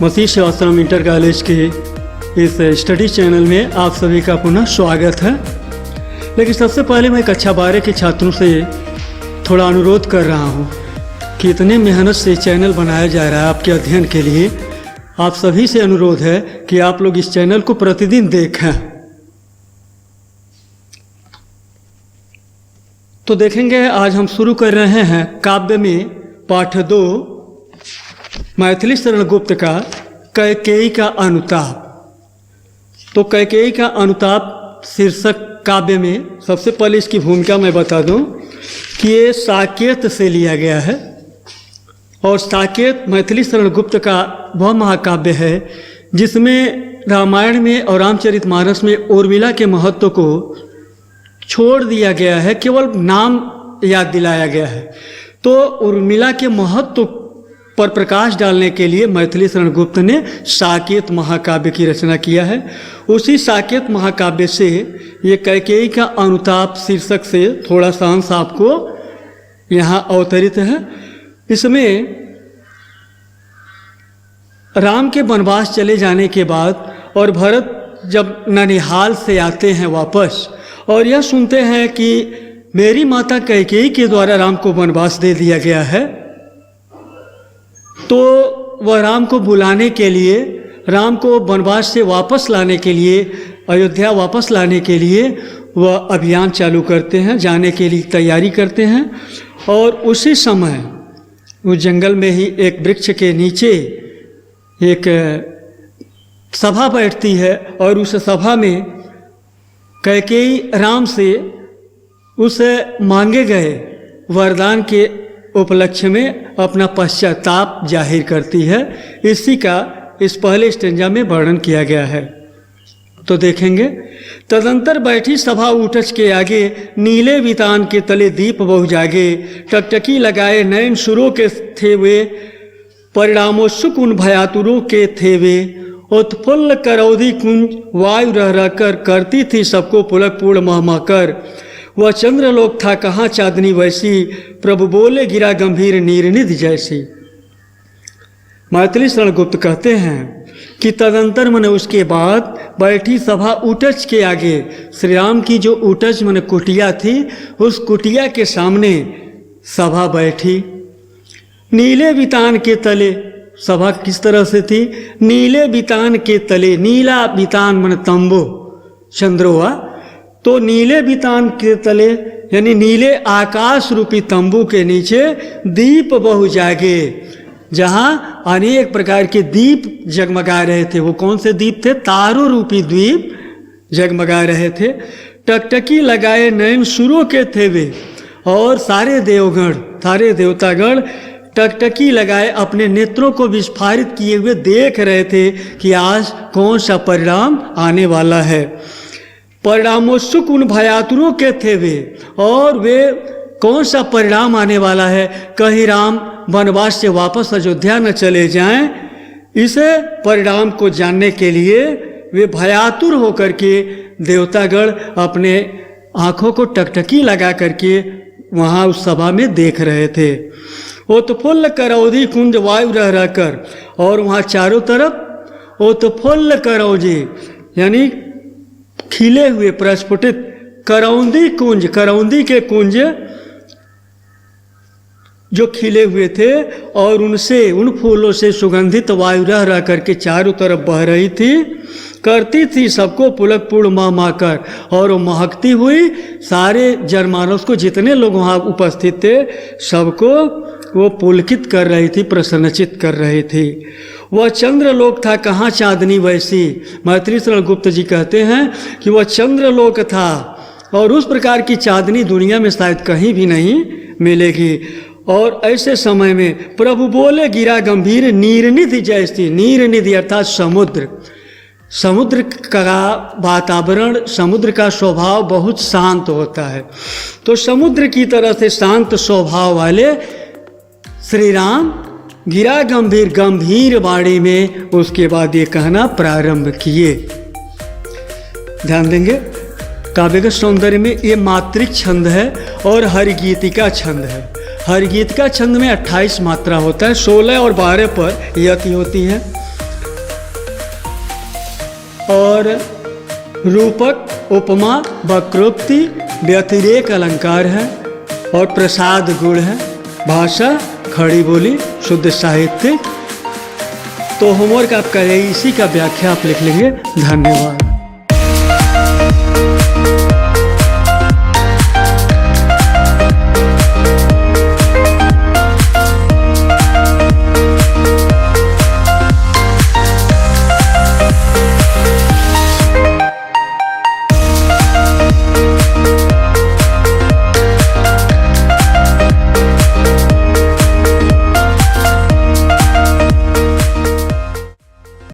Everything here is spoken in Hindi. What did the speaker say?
मसीह सेवाश्रम इंटर कॉलेज के इस स्टडी चैनल में आप सभी का पुनः स्वागत है। लेकिन सबसे पहले मैं कक्षा 12 के छात्रों से थोड़ा अनुरोध कर रहा हूँ कि इतने मेहनत से चैनल बनाया जा रहा है आपके अध्ययन के लिए। आप सभी से अनुरोध है कि आप लोग इस चैनल को प्रतिदिन देखें। तो देखेंगे आज हम शुरू कर रहे हैं काव्य में पाठ 2 मैथिली शरण गुप्त का कैकेयी का अनुताप। तो कैकेयी का अनुताप शीर्षक काव्य में सबसे पहले इसकी भूमिका मैं बता दूं कि ये साकेत से लिया गया है और साकेत मैथिली शरण गुप्त का वह महाकाव्य है जिसमें रामायण में और रामचरितमानस में उर्मिला के महत्व को छोड़ दिया गया है, केवल नाम याद दिलाया गया है। तो उर्मिला के महत्व पर प्रकाश डालने के लिए मैथिली शरण गुप्त ने साकेत महाकाव्य की रचना किया है। उसी साकेत महाकाव्य से ये कैकेयी का अनुताप शीर्षक से थोड़ा सा अंश आपको यहाँ अवतरित है। इसमें राम के वनवास चले जाने के बाद और भरत जब ननिहाल से आते हैं वापस और यह सुनते हैं कि मेरी माता कैकेयी के द्वारा राम को वनवास दे दिया गया है, तो वह राम को बुलाने के लिए, राम को वनवास से वापस लाने के लिए, अयोध्या वापस लाने के लिए वह अभियान चालू करते हैं, जाने के लिए तैयारी करते हैं। और उसी समय उस जंगल में ही एक वृक्ष के नीचे एक सभा बैठती है और उस सभा में कैकेयी राम से उस मांगे गए वरदान के उपलक्ष्य में अपना पश्चाताप जाहिर करती है। इसी का इस पहले स्टेंजा में वर्णन किया गया है। तो देखेंगे, तदंतर बैठी सभा उठच के आगे, नीले वितान के तले दीप बहु जागे, टकटकी लगाए नयन सुरों के थे वे, परिणामों सुकुन भयातुरों के थे वे, उत्फुल्ल करौदी कुंज वायु रह रह कर करती थी सबको पुलक पूर्ण महमा कर, वह चंद्रलोक था कहाँ चांदनी वैसी, प्रभु बोले गिरा गंभीर नीरनिधि जैसी। मैथिली शरण गुप्त कहते हैं कि तदंतर मने उसके बाद बैठी सभा उटच के आगे, श्री राम की जो उटच मने कुटिया थी, उस कुटिया के सामने सभा बैठी। नीले बितान के तले, सभा किस तरह से थी? नीले बितान के तले, नीला बितान मन तंबू चंद्रोआ, तो नीले बितान के तले यानी नीले आकाश रूपी तंबू के नीचे दीप बहु जागे, जहाँ अनेक प्रकार के दीप जगमगा रहे थे। वो कौन से दीप थे? तारों रूपी दीप जगमगा रहे थे। टकटकी लगाए नयन सुरों के थे वे, और सारे देवगण, सारे देवतागण टकटकी लगाए अपने नेत्रों को विस्फारित किए हुए देख रहे थे कि आज कौन सा परिणाम आने वाला है। परिणामों सुख उन भयातुरों के थे वे, और वे कौन सा परिणाम आने वाला है, कहीं राम वनवास से वापस अयोध्या न चले जाएं। इसे परिणाम को जानने के लिए वे भयातुर होकर के देवतागण अपने आँखों को टकटकी लगा करके वहाँ उस सभा में देख रहे थे। उत्फुल्ल करौदी कुंज वायु रह रह कर, और वहाँ चारों तरफ उत्फुल्ल करौदी यानी खिले हुए प्रस्फुटित करौंदी कुंज, करौंदी के कुंज जो खिले हुए थे और उनसे, उन फूलों से सुगंधित वायु रह रह करके चारों तरफ बह रही थी, करती थी सबको पुलक पूर्ण मह कर, और वो महकती हुई सारे जनमानस को, जितने लोग वहाँ उपस्थित थे सबको वो पुलकित कर रही थी, प्रसन्नचित कर रही थी। वह चंद्रलोक था कहाँ चांदनी वैसी। मैथिली शरण गुप्त जी कहते हैं कि वह चंद्रलोक था और उस प्रकार की चांदनी दुनिया में शायद कहीं भी नहीं मिलेगी। और ऐसे समय में प्रभु बोले गिरा गंभीर नीरनिधि जैसी, नीरनिधि अर्थात समुद्र, समुद्र का वातावरण, समुद्र का स्वभाव बहुत शांत होता है। तो समुद्र की तरह से शांत स्वभाव वाले श्री राम गिरा गंभीर, गंभीर वाणी में उसके बाद ये कहना प्रारंभ किए। ध्यान देंगे, काव्य के सौंदर्य में ये मात्रिक छंद है और हरिगीतिका छंद है। हर गीत का छंद में 28 मात्रा होता है, 16 और 12 पर यति होती है। और रूपक, उपमा, वक्रोक्ति, व्यतिरेक अलंकार है और प्रसाद गुण है। भाषा खड़ी बोली, शुद्ध साहित्य। तो होमवर्क आपका है, इसी का व्याख्या आप लिख लेंगे। धन्यवाद।